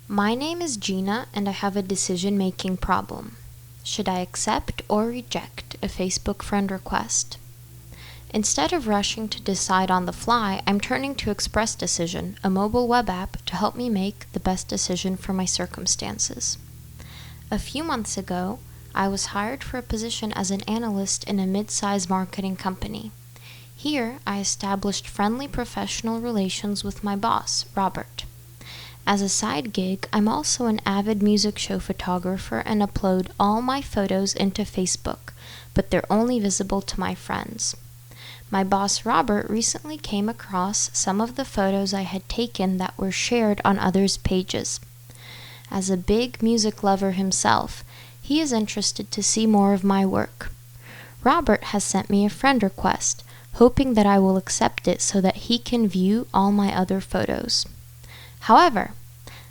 My name is Gina, and I have a decision-making problem. Should I accept or reject a Facebook friend request? Instead of rushing to decide on the fly, I'm turning to Express Decision, a mobile web app, to help me make the best decision for my circumstances. A few months ago, I was hired for a position as an analyst in a mid-size marketing company. Here, I established friendly professional relations with my boss, Robert. As a side gig, I'm also an avid music show photographer and upload all my photos into Facebook, but they're only visible to my friends. My boss Robert recently came across some of the photos I had taken that were shared on others' pages. As a big music lover himself, he is interested to see more of my work. Robert has sent me a friend request, hoping that I will accept it so that he can view all my other photos. However,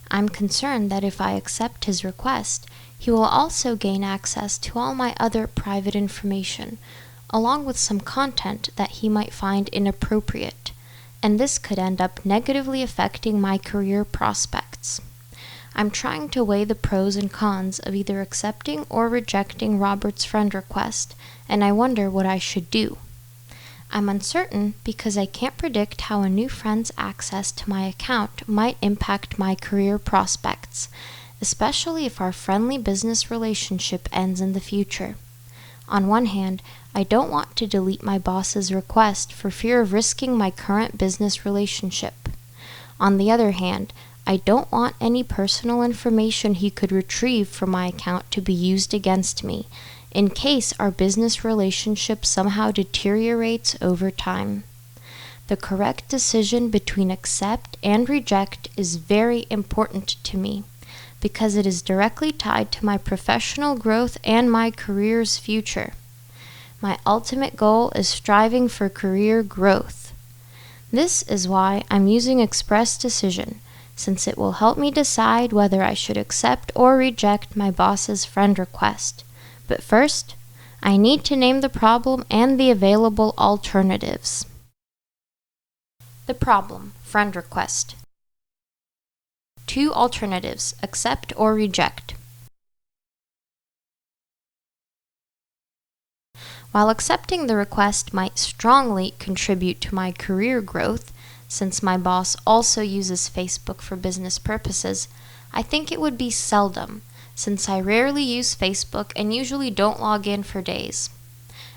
I'm concerned that if I accept his request, he will also gain access to all my other private information, along with some content that he might find inappropriate, and this could end up negatively affecting my career prospects. I'm trying to weigh the pros and cons of either accepting or rejecting Robert's friend request, and I wonder what I should do. I'm uncertain because I can't predict how a new friend's access to my account might impact my career prospects, especially if our friendly business relationship ends in the future. On one hand, I don't want to delete my boss's request for fear of risking my current business relationship. On the other hand, I don't want any personal information he could retrieve from my account to be used against me, in case our business relationship somehow deteriorates over time. The correct decision between accept and reject is very important to me, because it is directly tied to my professional growth and my career's future. My ultimate goal is striving for career growth. This is why I'm using Express Decision, since it will help me decide whether I should accept or reject my boss's friend request. But first, I need to name the problem and the available alternatives. The problem, friend request. 2 alternatives, accept or reject. While accepting the request might strongly contribute to my career growth, since my boss also uses Facebook for business purposes, I think it would be seldom, since I rarely use Facebook and usually don't log in for days.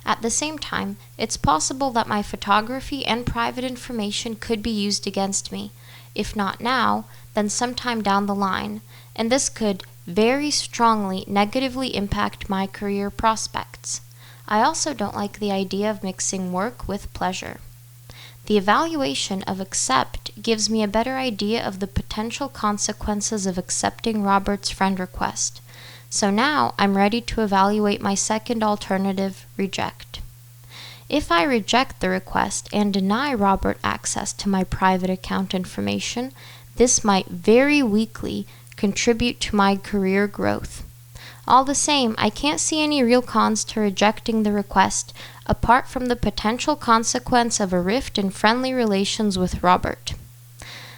At the same time, it's possible that my photography and private information could be used against me, if not now, then sometime down the line, and this could very strongly negatively impact my career prospects. I also don't like the idea of mixing work with pleasure. The evaluation of accept gives me a better idea of the potential consequences of accepting Robert's friend request. So now I'm ready to evaluate my second alternative, reject. If I reject the request and deny Robert access to my private account information, this might very weakly contribute to my career growth. All the same, I can't see any real cons to rejecting the request, apart from the potential consequence of a rift in friendly relations with Robert.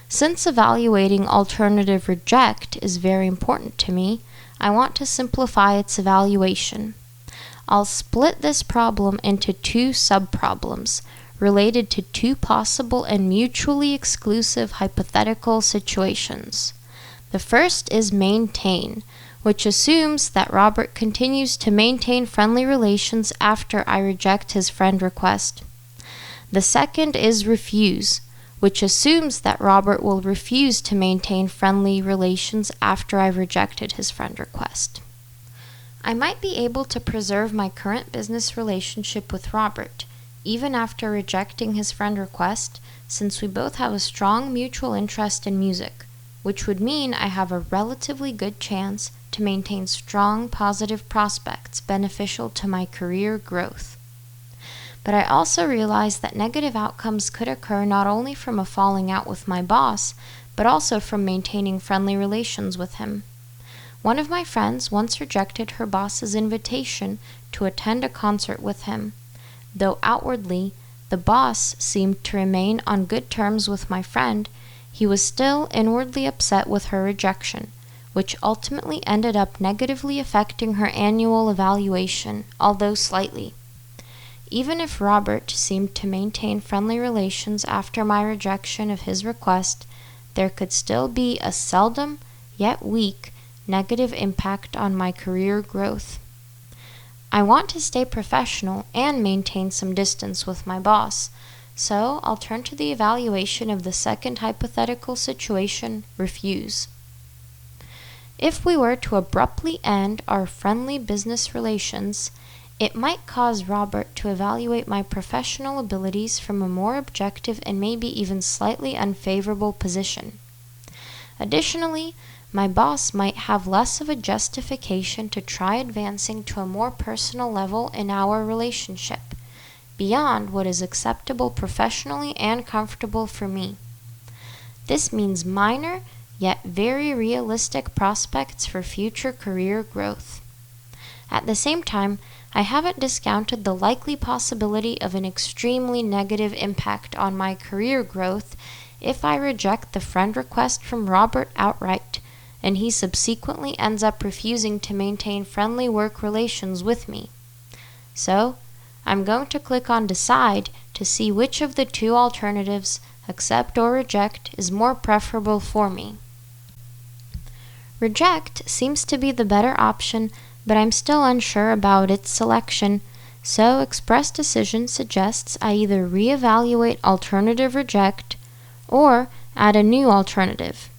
Since evaluating alternative reject is very important to me, I want to simplify its evaluation. I'll split this problem into 2 subproblems, related to 2 possible and mutually exclusive hypothetical situations. The first is maintain, which assumes that Robert continues to maintain friendly relations after I reject his friend request. The second is refuse, which assumes that Robert will refuse to maintain friendly relations after I've rejected his friend request. I might be able to preserve my current business relationship with Robert, even after rejecting his friend request, since we both have a strong mutual interest in music, which would mean I have a relatively good chance to maintain strong positive prospects beneficial to my career growth. But I also realize that negative outcomes could occur not only from a falling out with my boss, but also from maintaining friendly relations with him. One of my friends once rejected her boss's invitation to attend a concert with him. Though outwardly, the boss seemed to remain on good terms with my friend, he was still inwardly upset with her rejection, which ultimately ended up negatively affecting her annual evaluation, although slightly. Even if Robert seemed to maintain friendly relations after my rejection of his request, there could still be a seldom, yet weak, negative impact on my career growth. I want to stay professional and maintain some distance with my boss, so I'll turn to the evaluation of the second hypothetical situation, refuse. If we were to abruptly end our friendly business relations, it might cause Robert to evaluate my professional abilities from a more objective and maybe even slightly unfavorable position. Additionally, my boss might have less of a justification to try advancing to a more personal level in our relationship, beyond what is acceptable professionally and comfortable for me. This means minor, yet very realistic prospects for future career growth. At the same time, I haven't discounted the likely possibility of an extremely negative impact on my career growth if I reject the friend request from Robert outright, and he subsequently ends up refusing to maintain friendly work relations with me. So, I'm going to click on Decide to see which of the two alternatives, accept or reject, is more preferable for me. Reject seems to be the better option, but I'm still unsure about its selection, so Express Decision suggests I either reevaluate alternative reject or add a new alternative.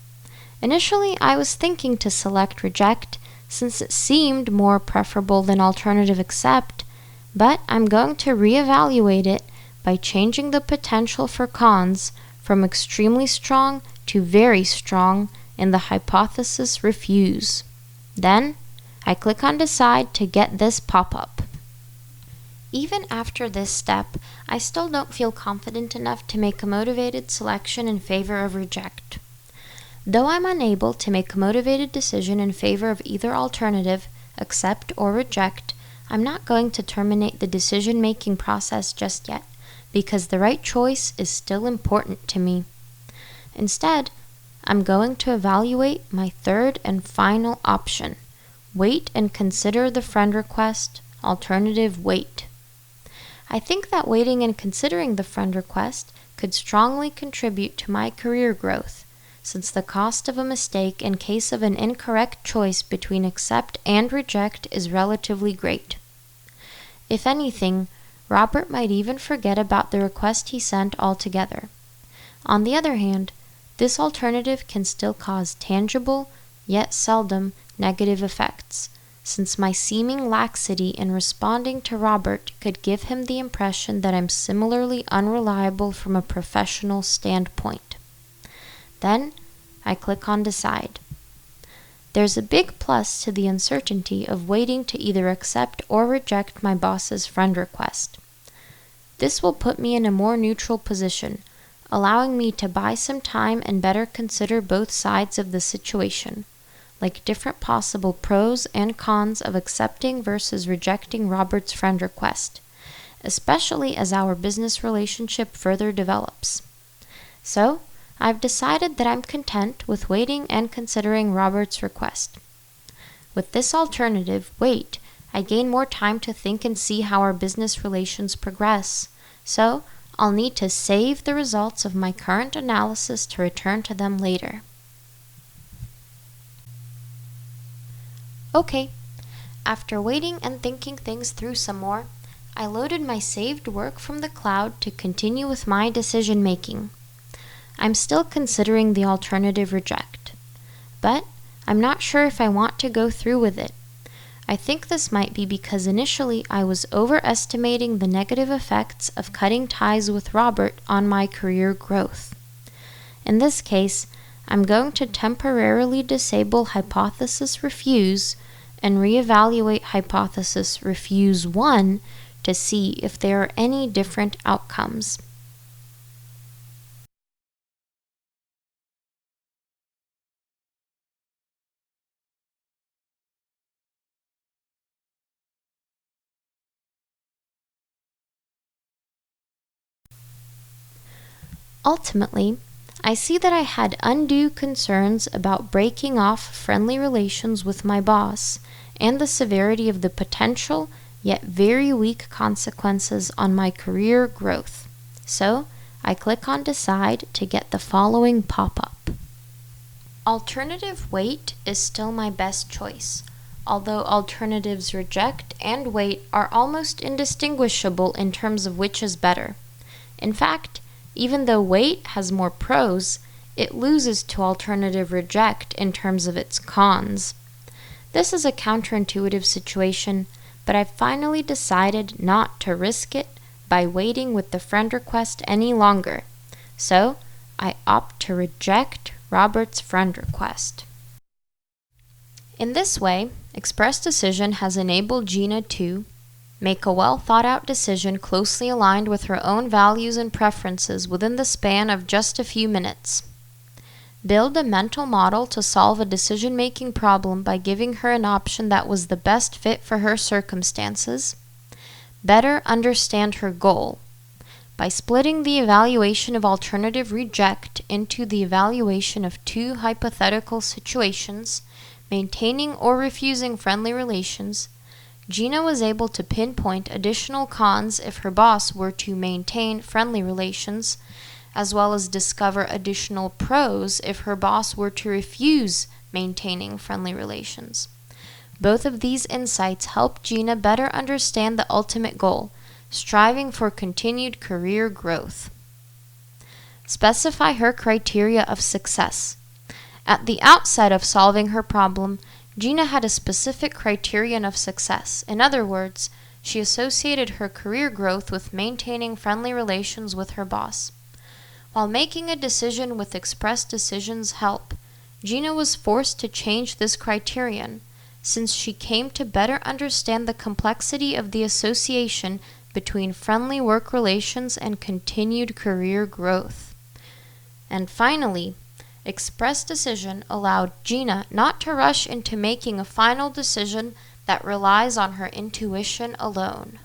Initially, I was thinking to select reject since it seemed more preferable than alternative accept, but I'm going to reevaluate it by changing the potential for cons from extremely strong to very strong in the hypothesis refuse. Then, I click on Decide to get this pop-up. Even after this step, I still don't feel confident enough to make a motivated selection in favor of reject. Though I'm unable to make a motivated decision in favor of either alternative, accept or reject, I'm not going to terminate the decision-making process just yet, because the right choice is still important to me. Instead, I'm going to evaluate my third and final option. Wait and consider the friend request, alternative wait. I think that waiting and considering the friend request could strongly contribute to my career growth, since the cost of a mistake in case of an incorrect choice between accept and reject is relatively great. If anything, Robert might even forget about the request he sent altogether. On the other hand, this alternative can still cause tangible, yet seldom, negative effects, since my seeming laxity in responding to Robert could give him the impression that I'm similarly unreliable from a professional standpoint. Then, I click on Decide. There's a big plus to the uncertainty of waiting to either accept or reject my boss's friend request. This will put me in a more neutral position, allowing me to buy some time and better consider both sides of the situation, like different possible pros and cons of accepting versus rejecting Robert's friend request, especially as our business relationship further develops. So, I've decided that I'm content with waiting and considering Robert's request. With this alternative, wait, I gain more time to think and see how our business relations progress, so I'll need to save the results of my current analysis to return to them later. Okay, after waiting and thinking things through some more, I loaded my saved work from the cloud to continue with my decision making. I'm still considering the alternative reject, but I'm not sure if I want to go through with it. I think this might be because initially I was overestimating the negative effects of cutting ties with Robert on my career growth. In this case, I'm going to temporarily disable hypothesis refuse and reevaluate hypothesis refuse 1 to see if there are any different outcomes. Ultimately, I see that I had undue concerns about breaking off friendly relations with my boss and the severity of the potential yet very weak consequences on my career growth. So, I click on Decide to get the following pop-up. Alternative Wait is still my best choice, although alternatives Reject and Wait are almost indistinguishable in terms of which is better. In fact, even though Wait has more pros, it loses to alternative Reject in terms of its cons. This is a counterintuitive situation, but I've finally decided not to risk it by waiting with the friend request any longer. So, I opt to reject Robert's friend request. In this way, Express Decision has enabled Gina to make a well-thought-out decision closely aligned with her own values and preferences within the span of just a few minutes. Build a mental model to solve a decision-making problem by giving her an option that was the best fit for her circumstances. Better understand her goal. By splitting the evaluation of alternative Reject into the evaluation of two hypothetical situations, maintaining or refusing friendly relations, Gina was able to pinpoint additional cons if her boss were to maintain friendly relations, as well as discover additional pros if her boss were to refuse maintaining friendly relations. Both of these insights help Gina better understand the ultimate goal, striving for continued career growth. Specify her criteria of success. At the outset of solving her problem, Gina had a specific criterion of success. In other words, she associated her career growth with maintaining friendly relations with her boss. While making a decision with Express Decision's help, Gina was forced to change this criterion, since she came to better understand the complexity of the association between friendly work relations and continued career growth. And finally, Express Decision allowed Gina not to rush into making a final decision that relies on her intuition alone.